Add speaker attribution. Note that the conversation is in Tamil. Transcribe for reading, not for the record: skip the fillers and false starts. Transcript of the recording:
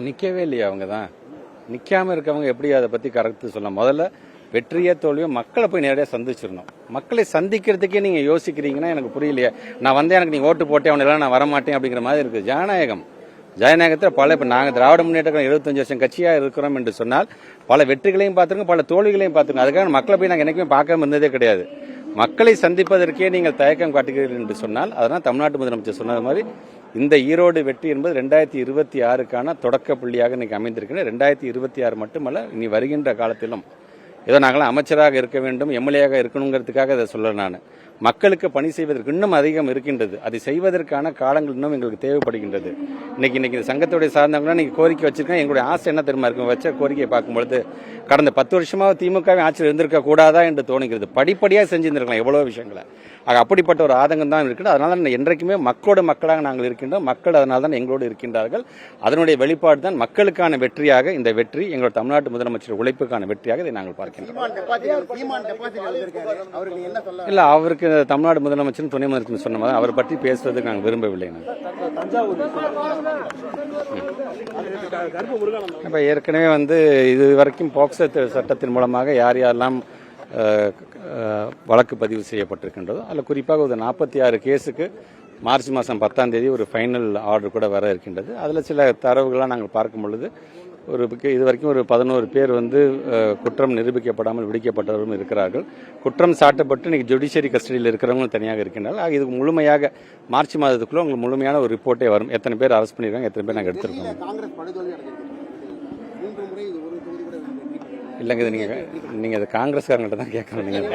Speaker 1: நிற்கவே இல்லையா? அவங்க தான் நிற்காம இருக்கவங்க எப்படி அதை பற்றி கருத்து சொல்லலாம்? முதல்ல வெற்றியே தோல்வியோ மக்களை போய் நேரடியாக சந்திச்சிடணும். மக்களை சந்திக்கிறதுக்கே நீங்கள் யோசிக்கிறீங்கன்னா எனக்கு புரியலையே. நான் வந்து எனக்கு நீங்கள் ஓட்டு போட்டே அவனெல்லாம் நான் வரமாட்டேன் அப்படிங்கிற மாதிரி இருக்குது. ஜனநாயகத்தில் பல இப்போ நாங்கள் திராவிட முன்னேற்ற 75 வருஷம் கட்சியாக இருக்கிறோம் என்று சொன்னால் பல வெற்றிகளையும் பார்த்துருக்கோம், பல தோல்விகளையும் பார்த்துருக்கோம். அதுக்காக மக்களை போய் நாங்கள் என்றைக்குமே பார்க்காம இருந்ததே கிடையாது. மக்களை சந்திப்பதற்கே நீங்கள் தயக்கம் காட்டுகிறீர்கள் என்று சொன்னால் அதனால் தமிழ்நாட்டு முதலமைச்சர் சொன்னது மாதிரி இந்த ஈரோடு வெற்றி என்பது 2026க்கான தொடக்க புள்ளியாக இன்னைக்கு அமைந்திருக்கிறது. 2026 மட்டுமல்ல, இனி வருகின்ற காலத்திலும் ஏதோ நாங்களாம் அமைச்சராக இருக்க வேண்டும், எம்எல்ஏயாக இருக்கணுங்கிறதுக்காக அதை சொல்ல நான் மக்களுக்கு பணி செய்வதற்கு இன்னும் அதிகம் இருக்கின்றது. அதை செய்வதற்கான காலங்கள் இன்னும் எங்களுக்கு தேவைப்படுகின்றது. இன்னைக்கு இந்த சங்கத்துடைய சார்ந்தவங்கன்னா நீங்கள் கோரிக்கை வச்சிருக்கேன். எங்களுடைய ஆசை என்ன தெரியுமா இருக்கும்? வச்ச கோரிக்கையை பார்க்கும்பொழுது கடந்த 10 வருஷமாக திமுகவை ஆட்சியில் இருந்திருக்க கூடாதா என்று தோணுகிறது. படிப்படியாக செஞ்சிருந்திருக்கலாம் எவ்வளோ விஷயங்களை. அப்படிப்பட்ட ஒரு ஆதங்கம் தான் இருக்குது. அதனால என்றைக்குமே மக்களோட மக்களாக நாங்கள் இருக்கின்றோம். மக்கள் அதனால தான் எங்களோடு இருக்கின்றார்கள். அதனுடைய வெளிப்பாடு தான் மக்களுக்கான வெற்றியாக இந்த வெற்றி, எங்களோட தமிழ்நாட்டு முதலமைச்சர் உழைப்புக்கான வெற்றியாக இதை நாங்கள் பார்க்கின்றோம். இல்ல, அவருக்கு தமிழ்நாடு முதலமைச்சர் துணை முதலமைச்சர் சொன்ன மாதிரி அவரை பற்றி பேசுவதற்கு நாங்கள் விரும்பவில்லை. இப்ப ஏற்கனவே இது வரைக்கும் போக்சோ சட்டத்தின் மூலமாக யார் யாரெல்லாம் வழக்கு பதிவு செய்யப்பட்டிருக்கின்றதோ அதில் குறிப்பாக ஒரு 46 கேஸுக்கு மார்ச் மாதம் 10ஆம் தேதி ஒரு ஃபைனல் ஆர்டர் கூட வர இருக்கின்றது. அதில் சில தரவுகள்லாம் நாங்கள் பார்க்கும் பொழுது இது வரைக்கும் ஒரு 11 பேர் குற்றம் நிரூபிக்கப்படாமல் விடுவிக்கப்பட்டவரும் இருக்கிறார்கள். குற்றம் சாட்டப்பட்டு இன்னைக்கு ஜுடிஷியரி கஸ்டடியில் இருக்கிறவங்களும் தனியாக இருக்கின்றார்கள். இதுக்கு முழுமையாக மார்ச் மாதத்துக்குள்ள உங்களுக்கு முழுமையான ஒரு ரிப்போர்ட்டே வரும். எத்தனை பேர் அரெஸ்ட் பண்ணியிருக்காங்க, எத்தனை பேர் நாங்கள் எடுத்திருக்கோம். இல்லைங்க, இது நீங்கள் காங்கிரஸ்காரங்கள்ட்ட தான் கேட்கணும். நீங்கள்